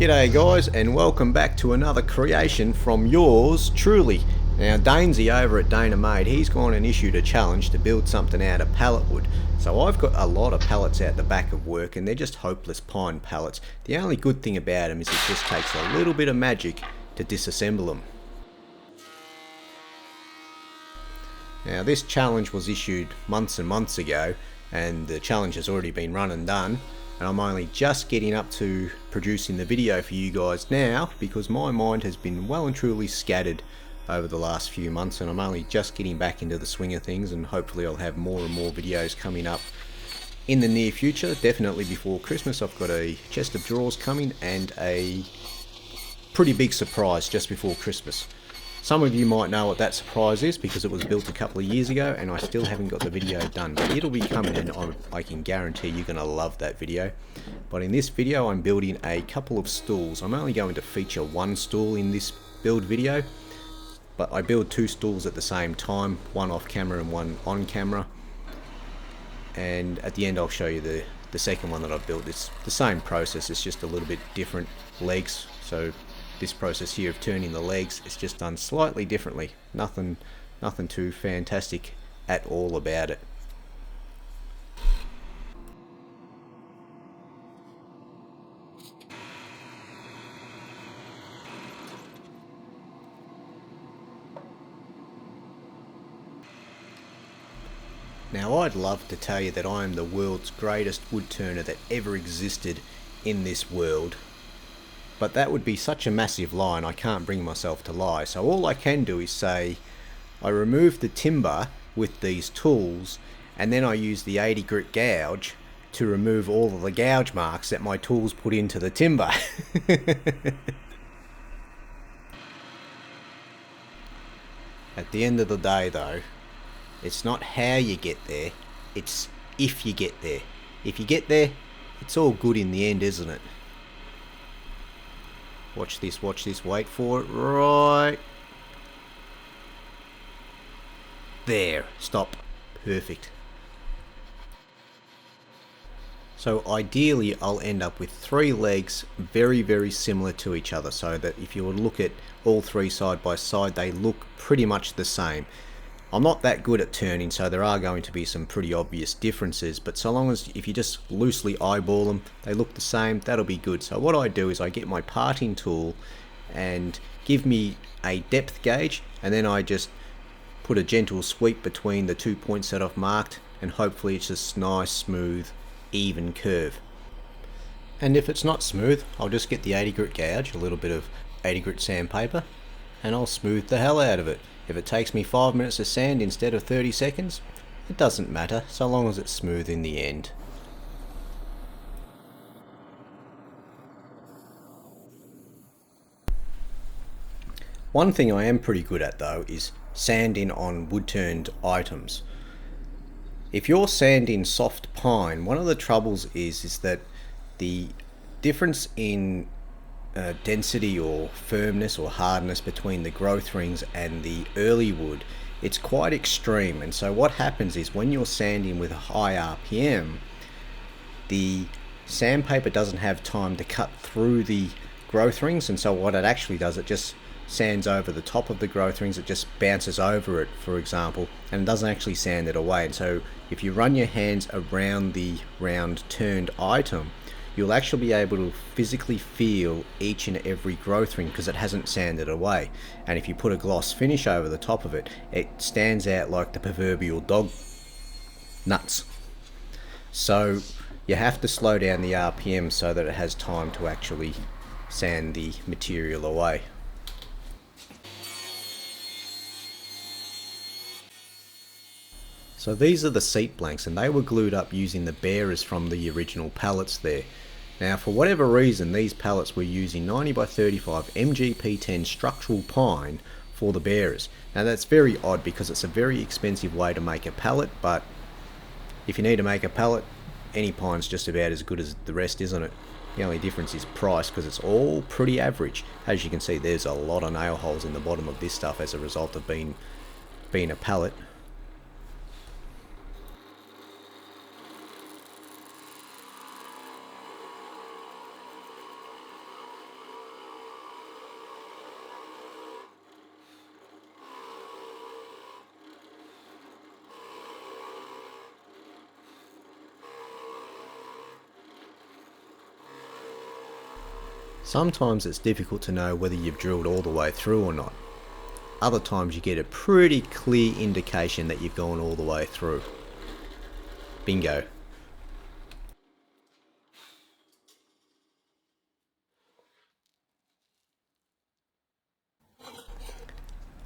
G'day guys, and welcome back to another creation from yours truly. Now Dainsy over at Dana Made, he's gone and issued a challenge to build something out of pallet wood. So I've got a lot of pallets out the back of work and they're just hopeless pine pallets. The only good thing about them is it just takes a little bit of magic to disassemble them. Now this challenge was issued months and months ago, and the challenge has already been run and done, and I'm only just getting up to producing the video for you guys now because my mind has been well and truly scattered over the last few months, and I'm only just getting back into the swing of things, and hopefully I'll have more and more videos coming up in the near future. Definitely before Christmas. I've got a chest of drawers coming and a pretty big surprise just before Christmas. Some of you might know what that surprise is because it was built a couple of years ago and I still haven't got the video done, but it'll be coming, and I can guarantee you're going to love that video. But in this video I'm building a couple of stools. I'm only going to feature one stool in this build video, but I build two stools at the same time, one off camera and one on camera, and at the end I'll show you the second one that I've built. It's the same process, it's just a little bit different legs. So this process here of turning the legs is just done slightly differently. Nothing too fantastic at all about it. Now I'd love to tell you that I am the world's greatest wood turner that ever existed in this world, but that would be such a massive lie and I can't bring myself to lie. So all I can do is say I remove the timber with these tools, and then I use the 80 grit gouge to remove all of the gouge marks that my tools put into the timber. At the end of the day though, it's not how you get there, it's if you get there. If you get there, it's all good in the end, isn't it? Watch this, wait for it, right there, stop, perfect. So ideally I'll end up with three legs very similar to each other, so that if you were to look at all three side by side, they look pretty much the same. I'm not that good at turning, so there are going to be some pretty obvious differences, but so long as if you just loosely eyeball them, they look the same, that'll be good. So what I do is I get my parting tool and give me a depth gauge, and then I just put a gentle sweep between the 2 points that I've marked, and hopefully it's just nice, smooth, even curve. And if it's not smooth, I'll just get the 80 grit gouge, a little bit of 80 grit sandpaper, and I'll smooth the hell out of it. If it takes me 5 minutes to sand instead of 30 seconds, it doesn't matter, so long as it's smooth in the end. One thing I am pretty good at though is sanding on wood turned items. If you're sanding soft pine, one of the troubles is that the difference in density or firmness or hardness between the growth rings and the early wood, it's quite extreme. And so what happens is when you're sanding with a high RPM, the sandpaper doesn't have time to cut through the growth rings, and so what it actually does, it just sands over the top of the growth rings, it just bounces over it, for example, and doesn't actually sand it away. And so if you run your hands around the round turned item, you'll actually be able to physically feel each and every growth ring because it hasn't sanded away. And if you put a gloss finish over the top of it, it stands out like the proverbial dog nuts. So you have to slow down the RPM so that it has time to actually sand the material away. So these are the seat blanks, and they were glued up using the bearers from the original pallets there. Now for whatever reason, these pallets were using 90 by 35 MGP10 structural pine for the bearers. Now that's very odd because it's a very expensive way to make a pallet, but if you need to make a pallet, any pine's just about as good as the rest, isn't it? The only difference is price, because it's all pretty average. As you can see, there's a lot of nail holes in the bottom of this stuff as a result of being a pallet. Sometimes it's difficult to know whether you've drilled all the way through or not. Other times you get a pretty clear indication that you've gone all the way through. Bingo.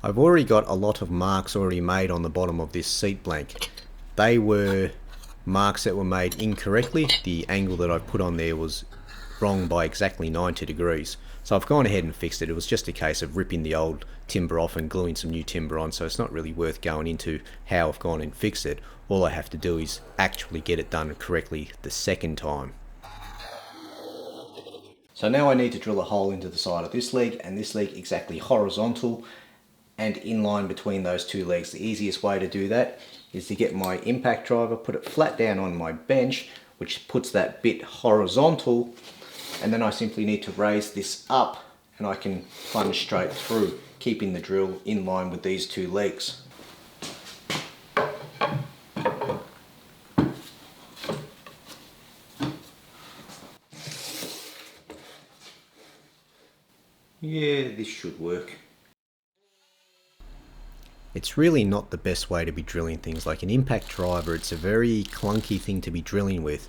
I've already got a lot of marks already made on the bottom of this seat blank. They were marks that were made incorrectly. The angle that I put on there was wrong by exactly 90 degrees. So I've gone ahead and fixed it. It was just a case of ripping the old timber off and gluing some new timber on, so it's not really worth going into how I've gone and fixed it. All I have to do is actually get it done correctly the second time. So now I need to drill a hole into the side of this leg and this leg exactly horizontal and in line between those two legs. The easiest way to do that is to get my impact driver, put it flat down on my bench, which puts that bit horizontal, and then I simply need to raise this up and I can plunge straight through, keeping the drill in line with these two legs. Yeah, this should work. It's really not the best way to be drilling things. Like an impact driver, it's a very clunky thing to be drilling with.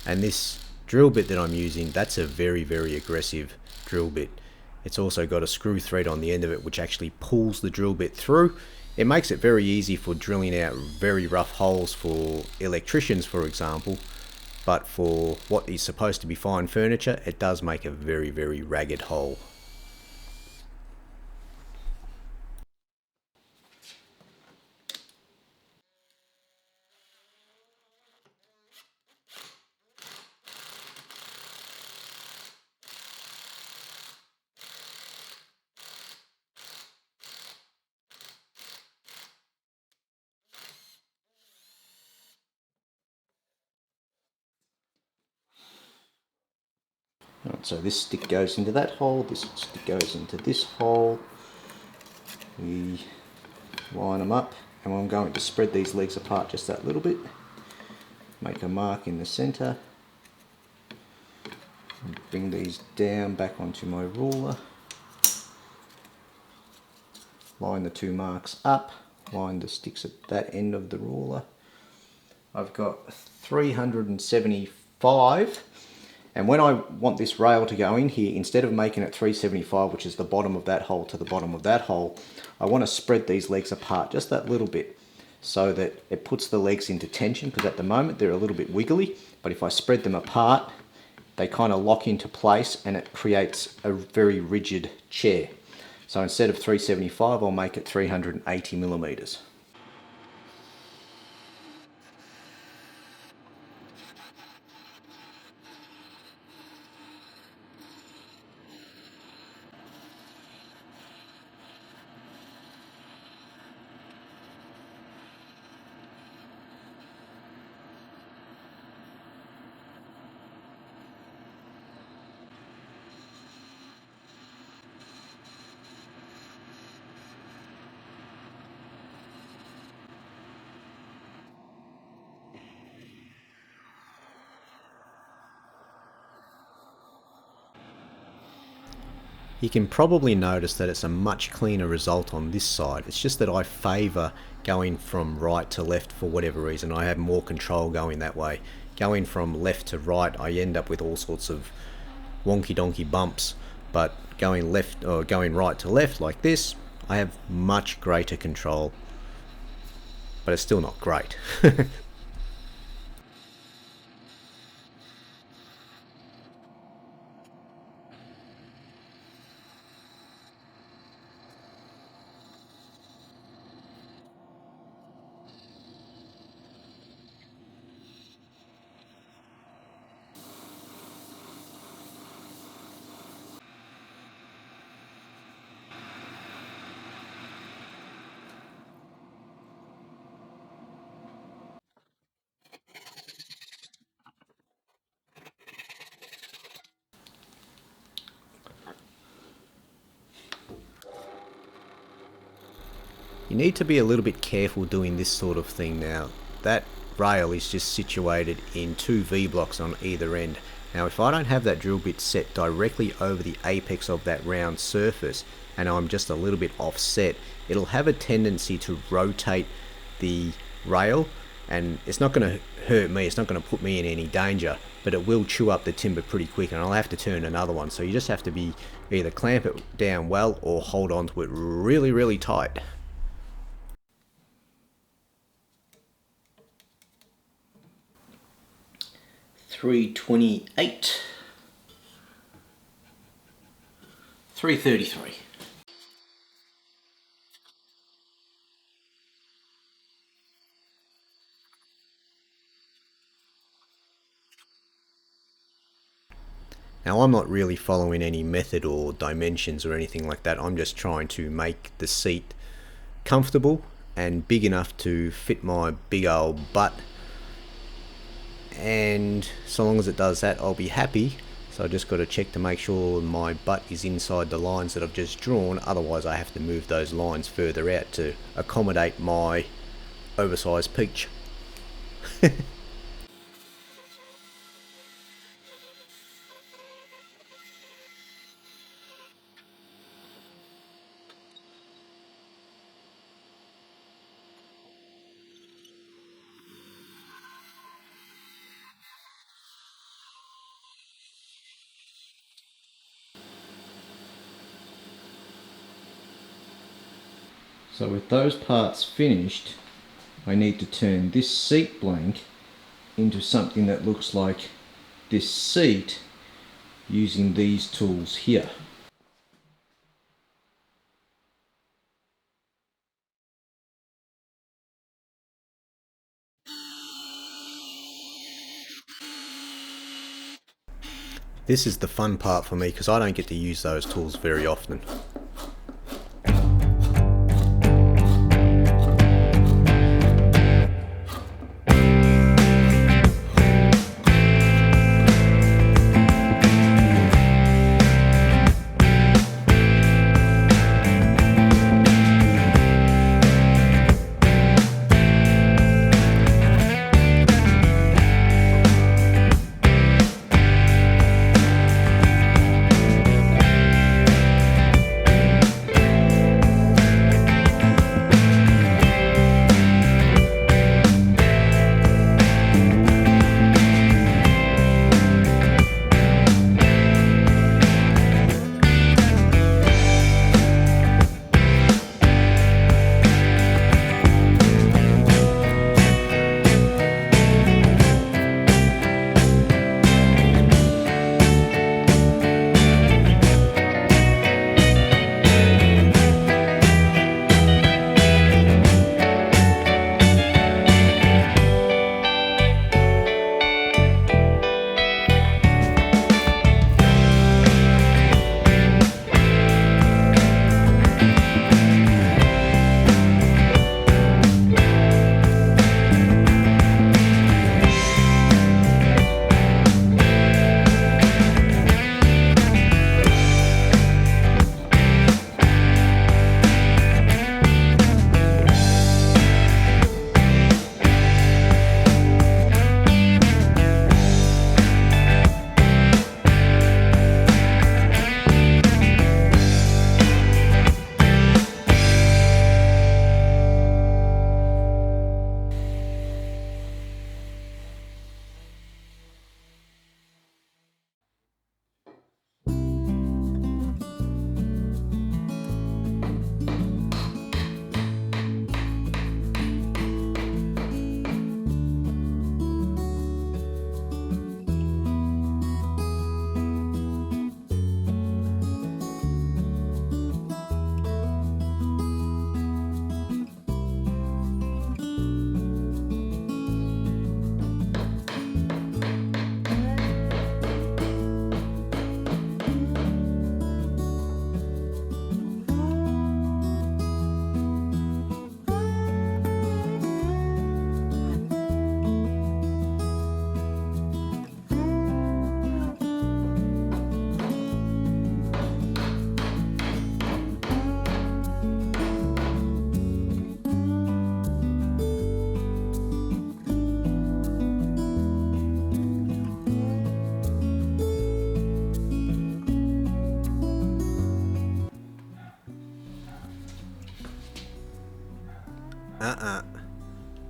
And this drill bit that I'm using, that's a very, very aggressive drill bit. It's also got a screw thread on the end of it which actually pulls the drill bit through. It makes it very easy for drilling out very rough holes for electricians, for example. But for what is supposed to be fine furniture, it does make a very, very ragged hole. Right, so this stick goes into that hole, this stick goes into this hole. We line them up, and I'm going to spread these legs apart just that little bit. Make a mark in the centre. And bring these down back onto my ruler. Line the two marks up, line the sticks at that end of the ruler. I've got 375. And when I want this rail to go in here, instead of making it 375, which is the bottom of that hole to the bottom of that hole, I want to spread these legs apart just that little bit so that it puts the legs into tension, because at the moment they're a little bit wiggly, but if I spread them apart, they kind of lock into place and it creates a very rigid chair. So instead of 375, I'll make it 380 millimeters. You can probably notice that it's a much cleaner result on this side. It's just that I favour going from right to left for whatever reason. I have more control going that way. Going from left to right, I end up with all sorts of wonky donkey bumps, but going left or going right to left like this, I have much greater control, but it's still not great. You need to be a little bit careful doing this sort of thing now. That rail is just situated in two V blocks on either end, Now if I don't have that drill bit set directly over the apex of that round surface and I'm just a little bit offset, it'll have a tendency to rotate the rail, and it's not going to hurt me, it's not going to put me in any danger, but it will chew up the timber pretty quick and I'll have to turn another one. So you just have to be either clamp it down well or hold on to it really tight. $328, $333. Now I'm not really following any method or dimensions or anything like that. I'm just trying to make the seat comfortable and big enough to fit my big old butt, and so long as it does that I'll be happy. So I just got to check to make sure my butt is inside the lines that I've just drawn, otherwise I have to move those lines further out to accommodate my oversized peach. So with those parts finished, I need to turn this seat blank into something that looks like this seat using these tools here. This is the fun part for me because I don't get to use those tools very often.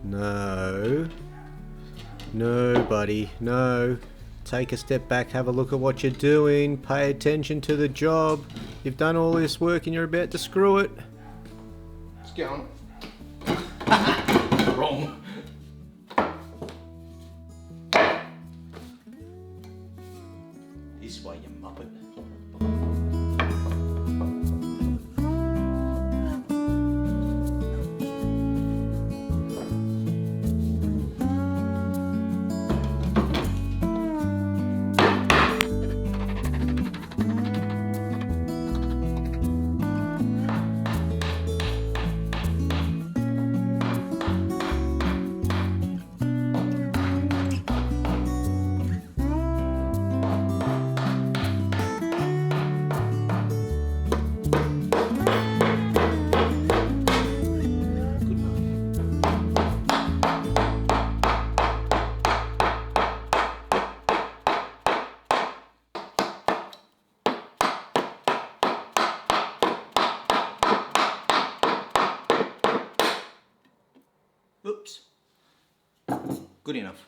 No. No, buddy. No. Take a step back, have a look at what you're doing, pay attention to the job. You've done all this work and you're about to screw it. Let's get on. Wrong. This way, you muppet. Oops. Good enough.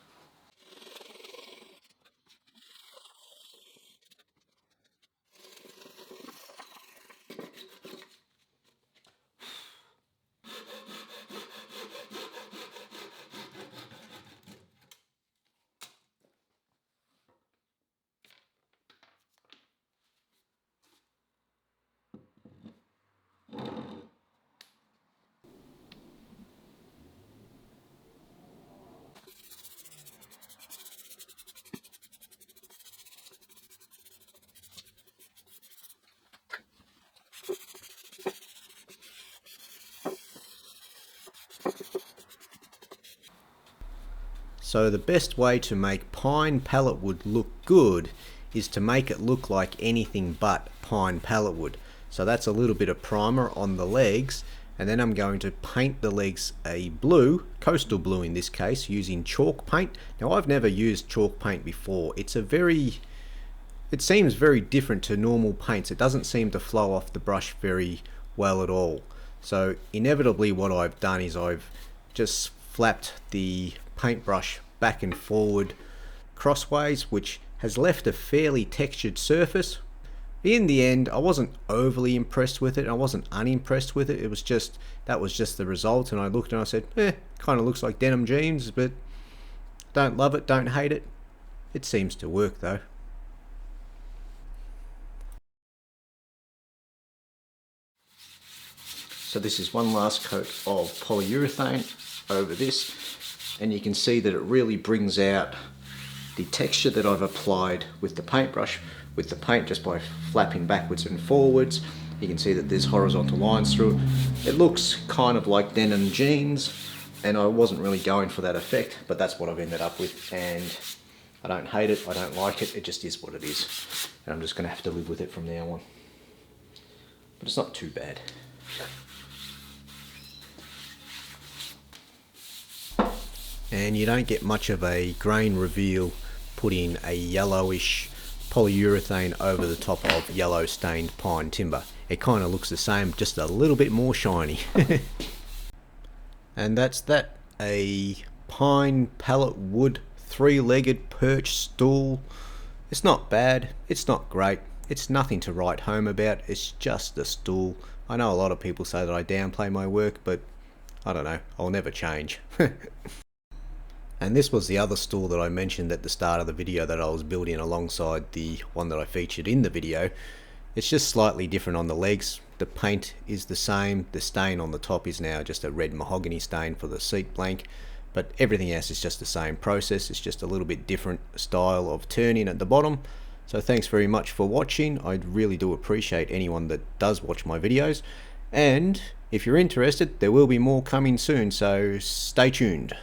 So the best way to make pine pallet wood look good is to make it look like anything but pine pallet wood. So that's a little bit of primer on the legs, and then I'm going to paint the legs a blue, coastal blue in this case, using chalk paint. Now I've never used chalk paint before. It seems very different to normal paints. It doesn't seem to flow off the brush very well at all. So inevitably what I've done is I've just flapped the paintbrush back and forward crossways, which has left a fairly textured surface. In the end, I wasn't overly impressed with it. I wasn't unimpressed with it. That was just the result, and I looked and I said, kind of looks like denim jeans, but don't love it, don't hate it. It seems to work though. So this is one last coat of polyurethane over this, and you can see that it really brings out the texture that I've applied with the paintbrush, with the paint, just by flapping backwards and forwards. You can see that there's horizontal lines through it. It looks kind of like denim jeans, and I wasn't really going for that effect, but that's what I've ended up with, and I don't hate it, I don't like it, it just is what it is, and I'm just going to have to live with it from now on. But it's not too bad. And you don't get much of a grain reveal putting a yellowish polyurethane over the top of yellow stained pine timber. It kind of looks the same, just a little bit more shiny. And that's that, a pine pallet wood 3-legged perch stool. It's not bad, it's not great, it's nothing to write home about, it's just a stool. I know a lot of people say that I downplay my work, but I don't know, I'll never change. And this was the other stool that I mentioned at the start of the video that I was building alongside the one that I featured in the video. It's just slightly different on the legs. The paint is the same. The stain on the top is now just a red mahogany stain for the seat blank, but everything else is just the same process. It's just a little bit different style of turning at the bottom. So thanks very much for watching. I really do appreciate anyone that does watch my videos, and if you're interested, there will be more coming soon, so stay tuned.